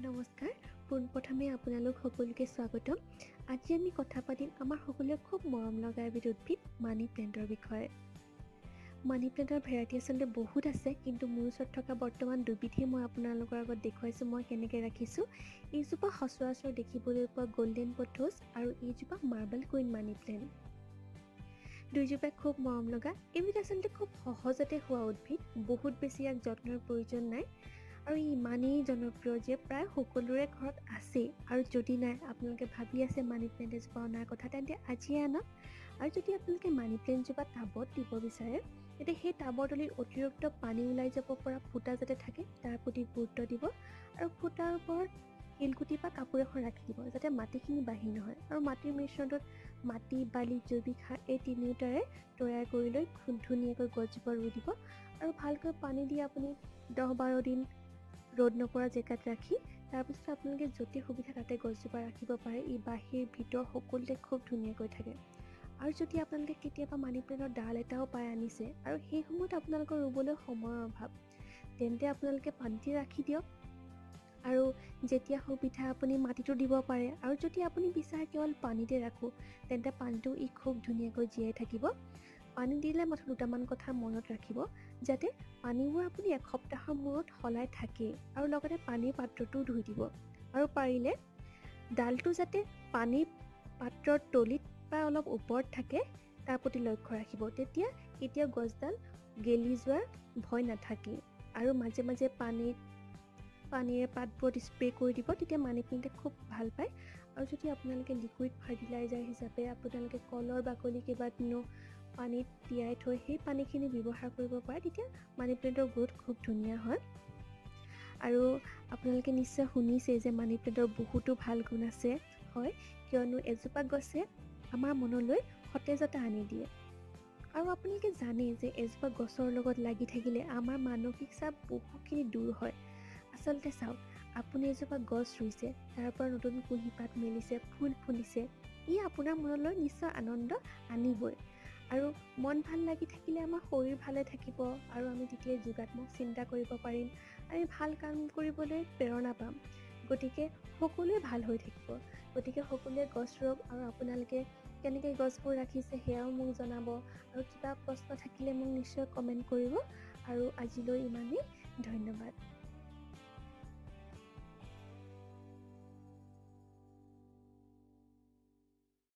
নমস্কাৰ পোনপ্ৰথমে আপোনালোক সকলোকে স্বাগতম। আজি আমি কথা পাতিম আমাৰ সকলোৱে খুব মৰম লগা এবিধ উদ্ভিদ মানি প্লেণ্টৰ বিষয়ে। মানি প্লেণ্টৰ ভেৰাইটি আচলতে বহুত আছে, কিন্তু মোৰ ওচৰত থকা বৰ্তমান দুবিধেই মই আপোনালোকৰ আগত দেখুৱাইছোঁ মই কেনেকৈ ৰাখিছোঁ। এইজোপা সচৰাচৰ দেখিবলৈ পোৱা গল্ডেন পথছ আৰু এইজোপা মাৰ্বল কুইন মানি প্লেণ্ট। দুইজোপাই খুব মৰম লগা। এইবিধ আচলতে খুব সহজতে হোৱা উদ্ভিদ, বহুত বেছি ইয়াক যত্নৰ প্ৰয়োজন নাই আৰু ইমানেই জনপ্ৰিয় যে প্ৰায় সকলোৰে ঘৰত আছেই। আৰু যদি নাই, আপোনালোকে ভাবি আছে মানি প্লেণ্ট এজোপা অনাৰ কথা, তেন্তে আজিয়ে আনক। আৰু যদি আপোনালোকে মানি প্লেণ্টজোপা টাবত দিব বিচাৰে, তেতিয়া সেই টাবৰ তলিত অতিৰিক্ত পানী ওলাই যাব পৰা ফুটা যাতে থাকে তাৰ প্ৰতি গুৰুত্ব দিব আৰু ফুটাৰ ওপৰত শিলগুটি বা কাপোৰ এখন ৰাখি দিব যাতে মাটিখিনি বাহিৰ নহয়। আৰু মাটিৰ মিশ্ৰণটোত মাটি, বালি, জৈৱিক সাৰ এই তিনিওটাৰে তৈয়াৰ কৰি লৈ খুব ধুনীয়াকৈ গছজোপা ৰুই দিব আৰু ভালকৈ পানী দি আপুনি 10-12 দিন ৰ'দ নপৰা জেগাত ৰাখি তাৰপিছত আপোনালোকে য'তে সুবিধা তাতে গছজোপা ৰাখিব পাৰে। ই বাহিৰ ভিতৰ সকলোতে খুব ধুনীয়াকৈ থাকে। আৰু যদি আপোনালোকে কেতিয়াবা মানি প্লেণ্টৰ ডাল এটাও পাই আনিছে আৰু সেই সময়ত আপোনালোকৰ ৰুবলৈ সময়ৰ অভাৱ, তেন্তে আপোনালোকে পানীতে ৰাখি দিয়ক আৰু যেতিয়া সুবিধা আপুনি মাটিটো দিব পাৰে। আৰু যদি আপুনি বিচাৰে কেৱল পানীতে ৰাখোঁ, তেন্তে পানীটো ই খুব ধুনীয়াকৈ জীয়াই থাকিব। পানী দিলে মাত্ৰ দুটামান কথা মনত ৰাখিব, যাতে পানীবোৰ আপুনি এসপ্তাহৰ মূৰত সলাই থাকেই আৰু লগতে পানীৰ পাত্ৰটোও ধুই দিব। আৰু পাৰিলে ডালটো যাতে পানীৰ পাত্ৰৰ তলিত বা অলপ ওপৰত থাকে তাৰ প্ৰতি লক্ষ্য ৰাখিব। তেতিয়া কেতিয়াও গছডাল গেলি যোৱাৰ ভয় নাথাকে। আৰু মাজে মাজে পানীৰে পাতবোৰত স্প্ৰে কৰি দিব, তেতিয়া মানি প্লেণ্টে খুব ভাল পায়। আৰু যদি আপোনালোকে লিকুইড ফাৰ্টিলাইজাৰ হিচাপে আপোনালোকে কলৰ বাকলি কেইবাদিনো পানীত তিয়াই থৈ সেই পানীখিনি ব্যৱহাৰ কৰিব পাৰে, তেতিয়া মানি প্লেণ্টৰ গ্ৰোথ খুব ধুনীয়া হয়। আৰু আপোনালোকে নিশ্চয় শুনিছে যে মানি প্লেণ্টৰ বহুতো ভাল গুণ আছে, হয়, কিয়নো এজোপা গছে আমাৰ মনলৈ সতেজতা আনি দিয়ে। আৰু আপোনালোকে জানে যে এজোপা গছৰ লগত লাগি থাকিলে আমাৰ মানসিক চাপ বহুখিনি দূৰ হয়। আচলতে চাওক, আপুনি এজোপা গছ ৰুইছে, তাৰ পৰা নতুন কুঁহিপাত মেলিছে, ফুল ফুলিছে, ই আপোনাৰ মনলৈ নিশ্চয় আনন্দ আনিবই। আৰু মন ভাল লাগি থাকিলে আমাৰ শৰীৰ ভালে থাকিব আৰু আমি তেতিয়া যোগাত্মক চিন্তা কৰিব পাৰিম, আমি ভাল কাম কৰিবলৈ প্ৰেৰণা পাম। গতিকে সকলোৱে ভাল হৈ থাকিব। গতিকে সকলোৱে গছ ৰুওক আৰু আপোনালোকে কেনেকৈ গছবোৰ ৰাখিছে সেয়াও মোক জনাব। আৰু কিবা প্ৰশ্ন থাকিলে মোক নিশ্চয় কমেণ্ট কৰিব। আৰু আজিলৈ ইমানেই, ধন্যবাদ।